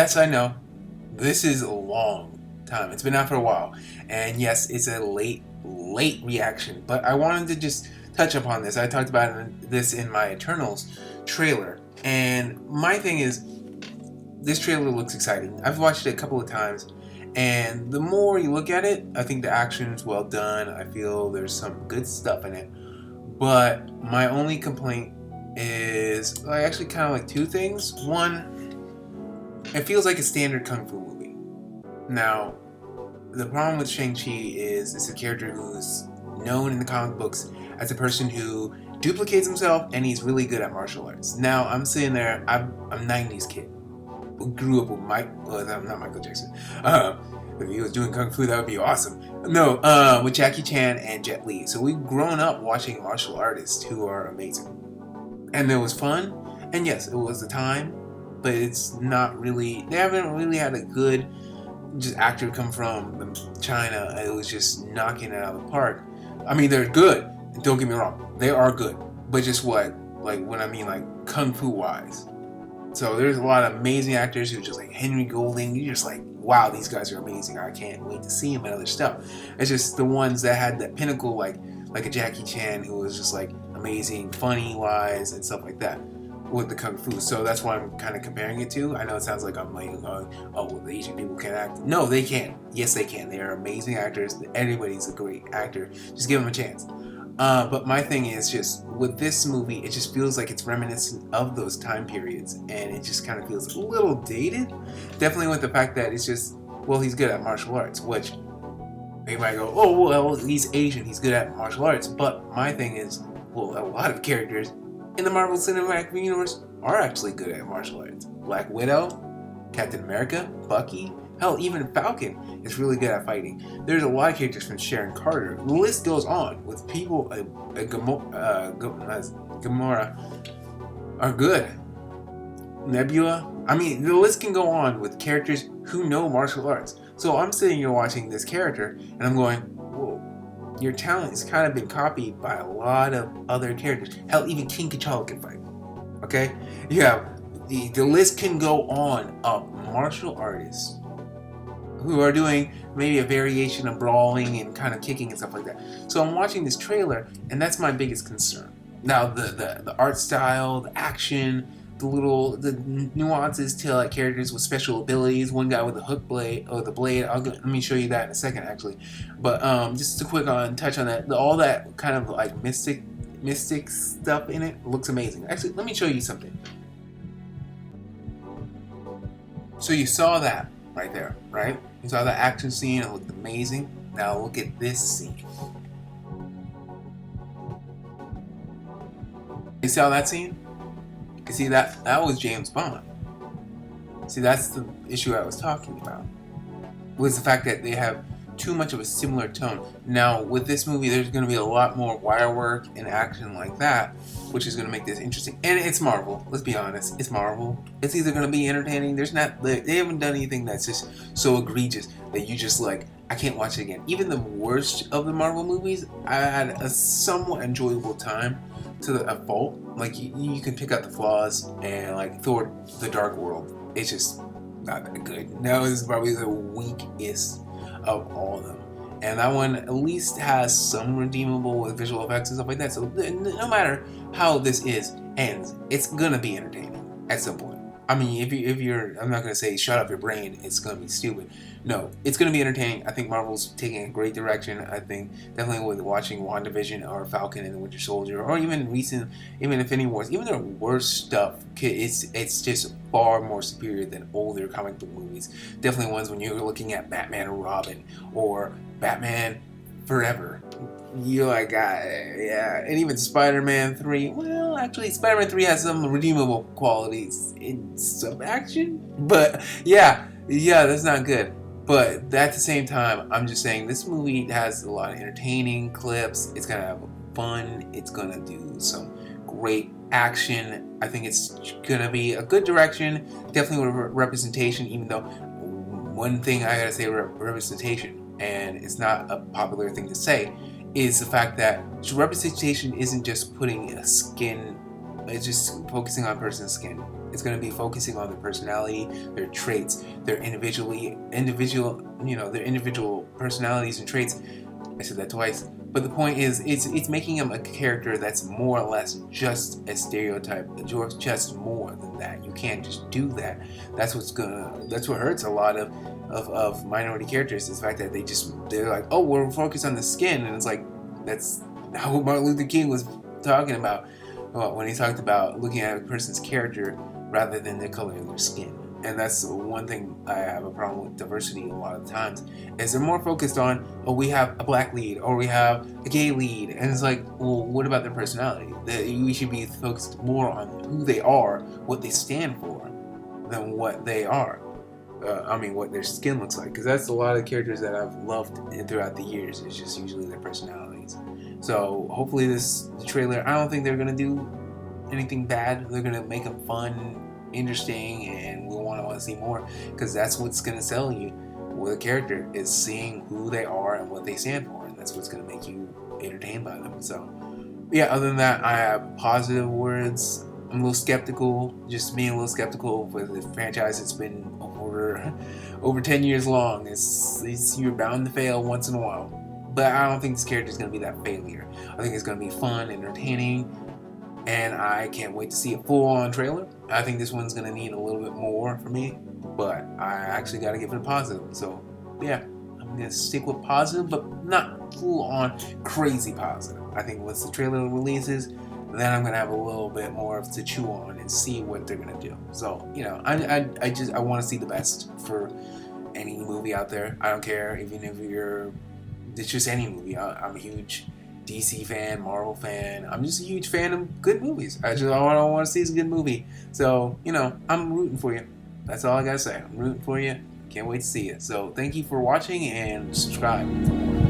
Yes, I know. This is a long time. It's been out for a while. And yes, it's a late reaction. But I wanted to just touch upon this. I talked about this in my Eternals trailer. And my thing is, this trailer looks exciting. I've watched it a couple of times. And the more you look at it, I think the action is well done. I feel there's some good stuff in it. But my only complaint is I actually kind of like two things. One, it feels like a standard kung fu movie. Now, the problem with Shang-Chi is it's a character who's known in the comic books as a person who duplicates himself and he's really good at martial arts. Now, I'm sitting there, I'm a 90s kid. Grew up with not Michael Jackson. If he was doing kung fu, that would be awesome. No, with Jackie Chan and Jet Li. So we've grown up watching martial artists who are amazing. And it was fun, and yes, it was the time, but it's not really, they haven't really had a good just actor come from China. It was just knocking it out of the park. I mean, they're good, don't get me wrong, they are good, but just what, like when I mean like kung fu wise. So there's a lot of amazing actors who are just like Henry Golding. You're just like, wow, these guys are amazing. I can't wait to see him and other stuff. It's just the ones that had that pinnacle, like a Jackie Chan, who was just like amazing, funny wise, and stuff like that with the kung fu. So that's why I'm kind of comparing it to. I know it sounds like I'm like, oh, well, the Asian people can't act. No, they can. Yes, they can. They are amazing actors. Everybody's a great actor. Just give them a chance. But my thing is just with this movie, it just feels like it's reminiscent of those time periods, and it just kind of feels a little dated. Definitely with the fact that it's just, well, he's good at martial arts, which they might go, oh, well, he's Asian, he's good at martial arts. But my thing is, well, a lot of characters in the Marvel Cinematic Universe are actually good at martial arts. Black Widow, Captain America, Bucky, hell, even Falcon is really good at fighting. There's a lot of characters from Sharon Carter. The list goes on with people. Gamora are good. Nebula. I mean, the list can go on with characters who know martial arts. So I'm sitting here watching this character, and I'm going, whoa, your talent has kind of been copied by a lot of other characters. Hell, even King T'Challa can fight. Okay? Yeah, the list can go on of martial artists who are doing maybe a variation of brawling and kind of kicking and stuff like that. So I'm watching this trailer, and that's my biggest concern. Now, the art style, the action, the nuances to like characters with special abilities. One guy with a hook blade or the blade. Let me show you that in a second, actually. But just a quick touch on that. All that kind of like mystic stuff in it looks amazing. Actually, let me show you something. So you saw that right there, right? You saw the action scene, it looked amazing. Now look at this scene. You saw that scene? You see that was James Bond. See, that's the issue I was talking about. Was the fact that they have too much of a similar tone. Now with this movie, there's going to be a lot more wire work and action like that, which is going to make this interesting. And it's Marvel. Let's be honest. It's Marvel. It's either going to be entertaining. They haven't done anything that's just so egregious that you just like, I can't watch it again. Even the worst of the Marvel movies, I had a somewhat enjoyable time to a fault. Like you can pick out the flaws, and like Thor: The Dark World, it's just not that good. That was probably the weakest of all of them. And that one at least has some redeemable with visual effects and stuff like that. So no matter how this ends, it's gonna be entertaining at some point. I mean, if you're, I'm not gonna say shut up your brain, it's gonna be stupid. No, it's gonna be entertaining. I think Marvel's taking a great direction. I think definitely with watching WandaVision or Falcon and the Winter Soldier, or even Infinity Wars, even their worst stuff, it's just far more superior than older comic book movies. Definitely ones when you're looking at Batman or Robin or Batman Forever. You're like, yeah, and even Spider-Man 3. Well, actually, Spider-Man 3 has some redeemable qualities in some action, but yeah, that's not good. But at the same time, I'm just saying this movie has a lot of entertaining clips. It's gonna have fun. It's gonna do some great action. I think it's gonna be a good direction. Definitely with representation. Even though one thing I gotta say, representation, and it's not a popular thing to say, is the fact that representation isn't just putting a skin it's just focusing on a person's skin. It's going to be focusing on their personality, their traits, their their individual personalities and traits. I said that twice. But the point is, it's making him a character that's more or less just a stereotype. Just more than that. You can't just do that. That's what hurts a lot of minority characters. Is the fact that they're like, oh, we're focused on the skin, and it's like that's how Martin Luther King was talking about when he talked about looking at a person's character rather than the color of their skin. And that's one thing I have a problem with diversity a lot of times, is they're more focused on, oh, we have a black lead or we have a gay lead, and it's like, well, what about their personality? We should be focused more on who they are, what they stand for, than what they are. What their skin looks like, because that's a lot of characters that I've loved throughout the years. It's just usually their personalities. So hopefully the trailer, I don't think they're gonna do anything bad. They're gonna make them fun, interesting, and we want to see more, because that's what's going to sell you with a character, is seeing who they are and what they stand for, and that's what's going to make you entertained by them. So yeah, other than that, I have positive words. I'm a little skeptical, just being a little skeptical with the franchise. It's been over 10 years long. It's you're bound to fail once in a while, but I don't think this character is going to be that failure. I think it's going to be fun, entertaining, and I can't wait to see a full-on trailer. I think this one's going to need a little bit more for me, but I actually got to give it a positive. So, yeah, I'm going to stick with positive, but not full-on crazy positive. I think once the trailer releases, then I'm going to have a little bit more to chew on and see what they're going to do. So, I want to see the best for any movie out there. I don't care, even if it's just any movie. I'm a huge DC fan, Marvel fan. I'm just a huge fan of good movies. All I want to see is a good movie. So, I'm rooting for you. That's all I gotta say. I'm rooting for you. Can't wait to see it. So, thank you for watching, and subscribe for more.